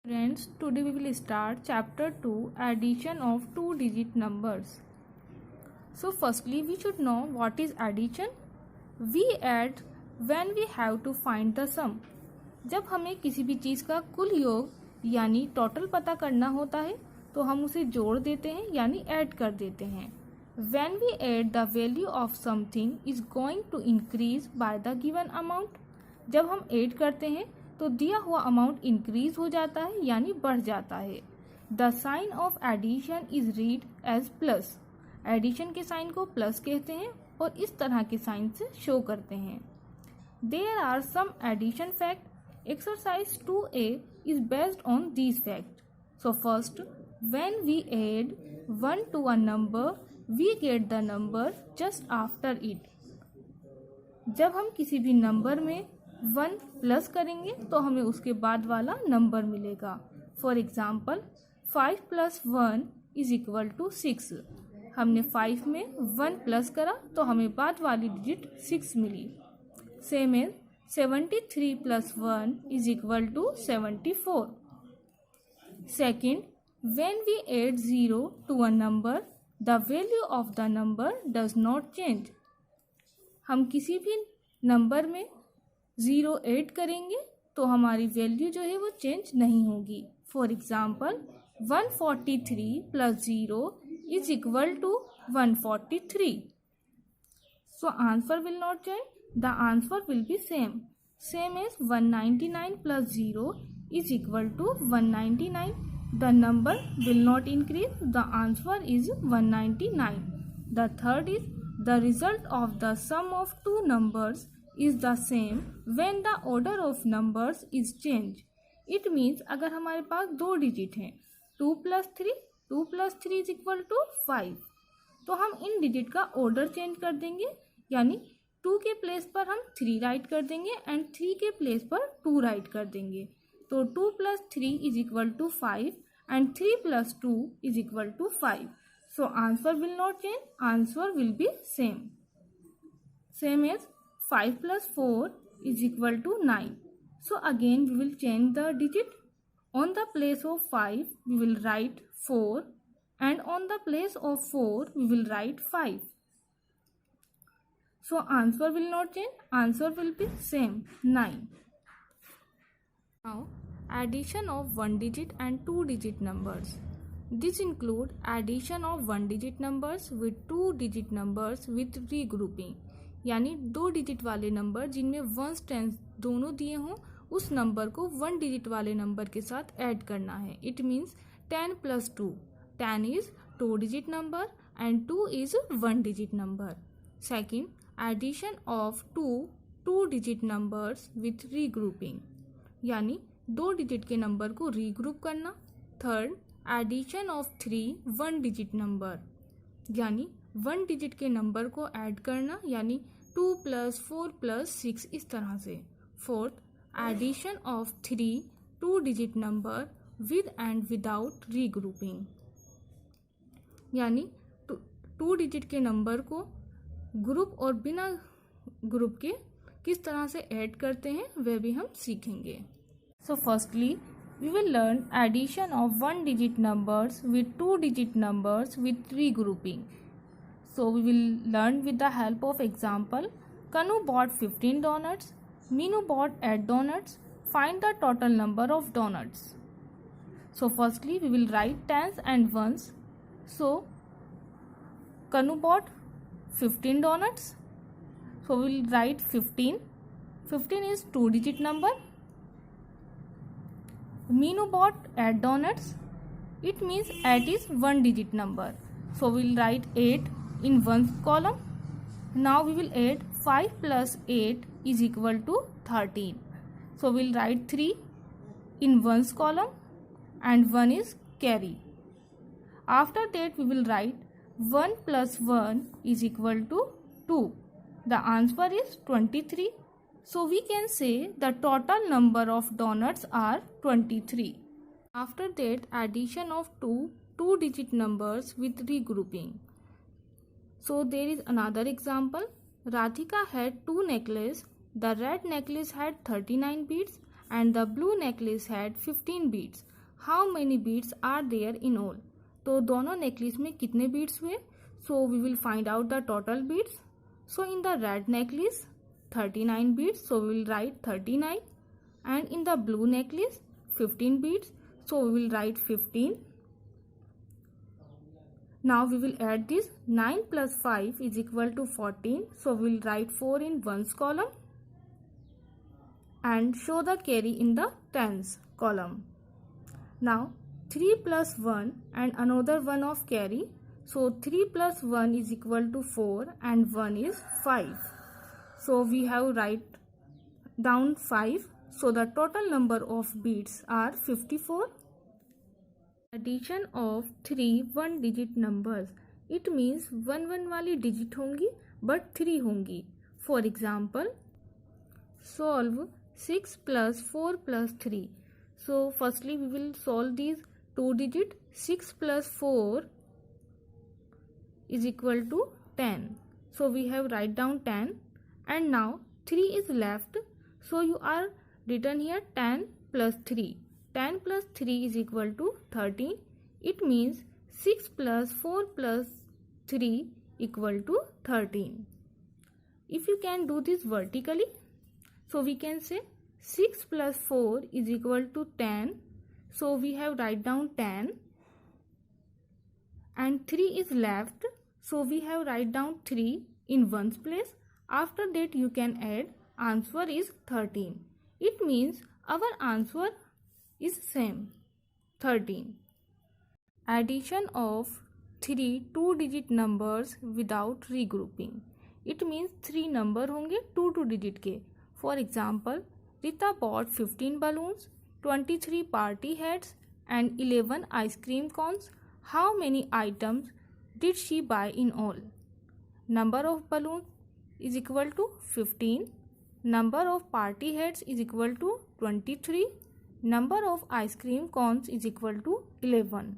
Friends, today we will start chapter 2, addition of two-digit numbers. So firstly, we should know what is addition. We add when we have to find the sum. जब हमें किसी भी चीज़ का कुल योग यानी total पता करना होता है तो हम उसे जोड़ देते हैं यानी ऐड कर देते हैं. When we add, the value of something is going to increase by the given amount. जब हम ऐड करते हैं तो दिया हुआ अमाउंट इंक्रीज हो जाता है यानी बढ़ जाता है. The sign of addition is read as plus. Addition के साइन को प्लस कहते हैं और इस तरह के साइन से शो करते हैं. There are some addition fact. Exercise 2A is based on these facts. So first, when we add 1 to a number, we get the number just after it. जब हम किसी भी नंबर में 1 प्लस करेंगे तो हमें उसके बाद वाला नंबर मिलेगा. For example 5 + 1 = 6. हमने 5 में 1 प्लस करा तो हमें बाद वाली डिजिट 6 मिली. Same as 73 + 1 = 74. Second, when we add 0 to a number, the value of the number does not change. हम किसी भी नंबर में 0 ऐड करेंगे तो हमारी वैल्यू जो है वो चेंज नहीं होगी. For example 143 + 0 = 143. So answer will not change. The answer will be same. Same as 199 + 0 = 199. The number will not increase. The answer is 199. The third is the result of the sum of two numbers is the same when the order of numbers is changed. It means अगर हमारे पास दो digit हैं 2 + 3 = 5 तो हम इन digit का order change कर देंगे यानी 2 के प्लेस पर हम 3 राइट कर देंगे एंड 3 के प्लेस पर 2 राइट कर देंगे. तो 2 + 3 = 5 and 3 + 2 = 5. So answer will not change. Answer will be same. Same as 5 + 4 = 9. So again we will change the digit. On the place of 5 we will write 4 and on the place of 4 we will write 5. So answer will not change. Answer will be same, 9. Now addition of one digit and two digit numbers. This include addition of one digit numbers with two digit numbers with regrouping. यानी 2 digit वाले number जिनमें ones tens दोनों दिए हों उस number को 1 digit वाले number के साथ ऐड करना है. It means 10 + 2. 10 is 2 digit number and 2 is 1 digit number. Second, addition of two digit numbers with regrouping. यानी 2 डिजिट के नंबर को रीग्रुप करना. Third, addition of 3 1 digit number यानी 1 डिजिट के नंबर को ऐड करना यानी 2 + 4 + 6 इस तरह से. Fourth, addition of 3 2 digit number with and without regrouping यानी 2 डिजिट के नंबर को ग्रुप और बिना ग्रुप के किस तरह से ऐड करते हैं वह भी हम सीखेंगे. So firstly, we will learn addition of 1 digit numbers with 2 digit numbers with regrouping. So we will learn with the help of example. Kanu bought 15 donuts. Minu bought 8 donuts. Find the total number of donuts. So firstly, we will write tens and ones. So Kanu bought 15 donuts. So we will write 15. 15 is 2 digit number. Minu bought 8 donuts. It means 8 is 1 digit number. So we will write 8 in one column. Now we will add 5 + 8 = 13. So we will write 3 in one column and 1 is carry. After that we will write 1 + 1 = 2. The answer is 23. So we can say the total number of donuts are 23. After that, addition of two digit numbers with regrouping. So there is another example. Radhika had 2 necklaces. The red necklace had 39 beads and the blue necklace had 15 beads. How many beads are there in all. तो दोनों necklace में कितने beads हुए? So we will find out the total beads. So in the red necklace 39 beads, so we will write 39, and in the blue necklace 15 beads, so we will write 15. Now we will add this. 9 plus 5 is equal to 14, so we will write 4 in ones column and show the carry in the tens column. Now 3 plus 1 and another 1 of carry, so 3 plus 1 is equal to 4 and 1 is 5. So we have write down 5. So the total number of beads are 54. Addition of 3 one digit numbers. It means 1 वाली digit होंगी but 3 होंगी. For example, solve 6 plus 4 plus 3. So firstly we will solve these 2 digit. 6 plus 4 is equal to 10. So we have write down 10. And now 3 is left, so you are written here 10 plus 3. 10 plus 3 is equal to 13. It means 6 plus 4 plus 3 equal to 13. If you can do this vertically, so we can say 6 plus 4 is equal to 10. So we have write down 10 and 3 is left, so we have write down 3 in ones place. After that you can add, answer is 13. It means our answer is same, 13. Addition of 3 2-digit numbers without regrouping. It means 3 number होंगे 2 digit के. For example, Rita bought 15 balloons, 23 party hats and 11 ice cream cones. How many items did she buy in all? Number of balloons is equal to 15, number of party hats is equal to 23, number of ice cream cones is equal to 11.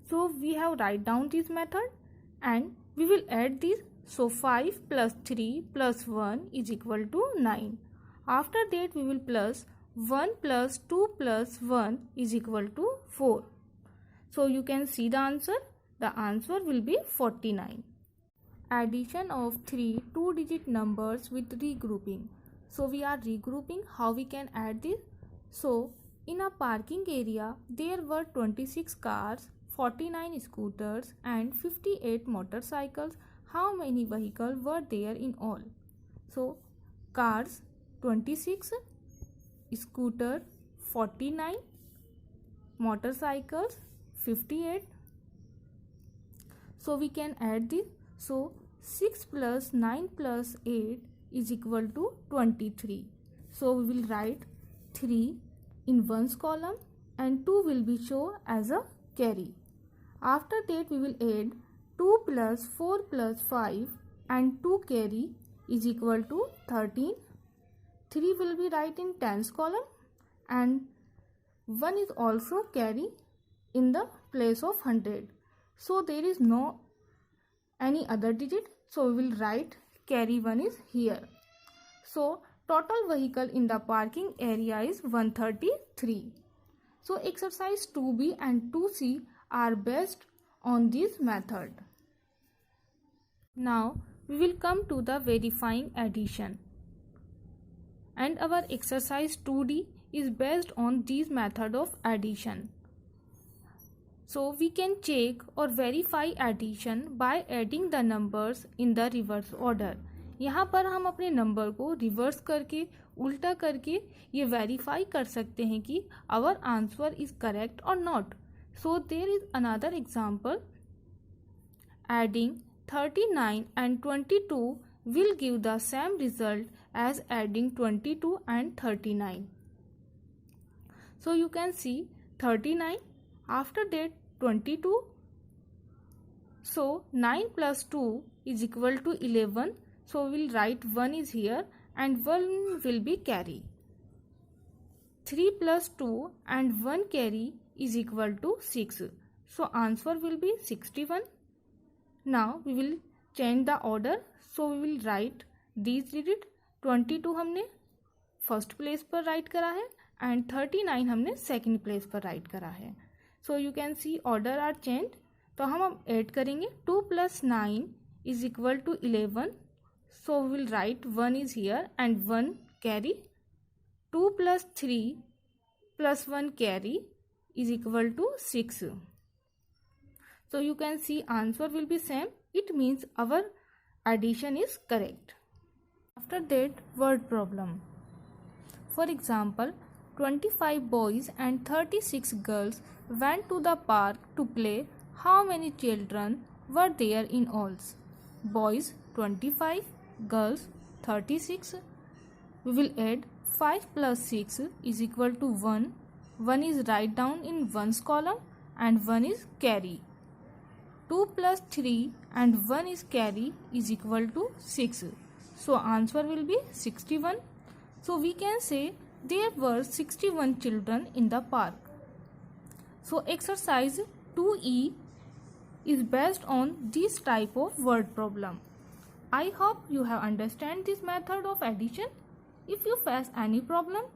So we have write down this method and we will add this. So 5 plus 3 plus 1 is equal to 9. After that we will plus 1 plus 2 plus 1 is equal to 4. So you can see the answer. The answer will be 49. Addition of 3 2-digit numbers with regrouping. So we are regrouping. How we can add this? So in a parking area there were 26 cars, 49 scooters and 58 motorcycles. How many vehicles were there in all? So cars 26, scooter 49, motorcycles 58. So we can add this. So 6 plus 9 plus 8 is equal to 23. So we will write 3 in ones column and 2 will be shown as a carry. After that we will add 2 plus 4 plus 5 and 2 carry is equal to 13. 3 will be write in tens column and 1 is also carry in the place of 100. So there is no any other digit, so we will write carry 1 is here. So total vehicle in the parking area is 133. So exercise 2b and 2c are based on this method. Now we will come to the verifying addition, and our exercise 2d is based on this method of addition. So we can check or verify addition by adding the numbers in the reverse order. यहाँ पर हम अपने number को reverse करके उल्टा करके ये verify कर सकते हैं कि आवर आंसर इज करेक्ट और not. So there is another example. Adding 39 and 22 will give the same result as adding 22 and 39. So you can see 39, after that 22. So 9 plus 2 is equal to 11. So we will write 1 is here and 1 will be carry. 3 plus 2 and 1 carry is equal to 6. So answer will be 61. Now we will change the order. So we will write these digit. 22 हमने first place पर write करा है, and 39 हमने second place पर write करा है. So you can see order are change. तो हम अब ऐड करेंगे. 2 + 9 is equal to 11. So will write 1 is here and 1 carry. 2 + 3 + 1 carry is equal to 6. So you can see answer will be same. It means our addition is correct. After that, word problem. For example, 25 boys and 36 girls went to the park to play. How many children were there in all? Boys 25, girls 36. We will add 5 + 6 is equal to 1. 1 is write down in one's column and 1 is carry. 2 + 3 and 1 is carry is equal to 6. So answer will be 61. So we can say there were 61 children in the park. So exercise 2E is based on this type of word problem. I hope you have understand this method of addition. If you face any problem,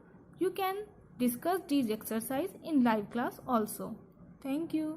you can discuss these exercise in live class also. Thank you.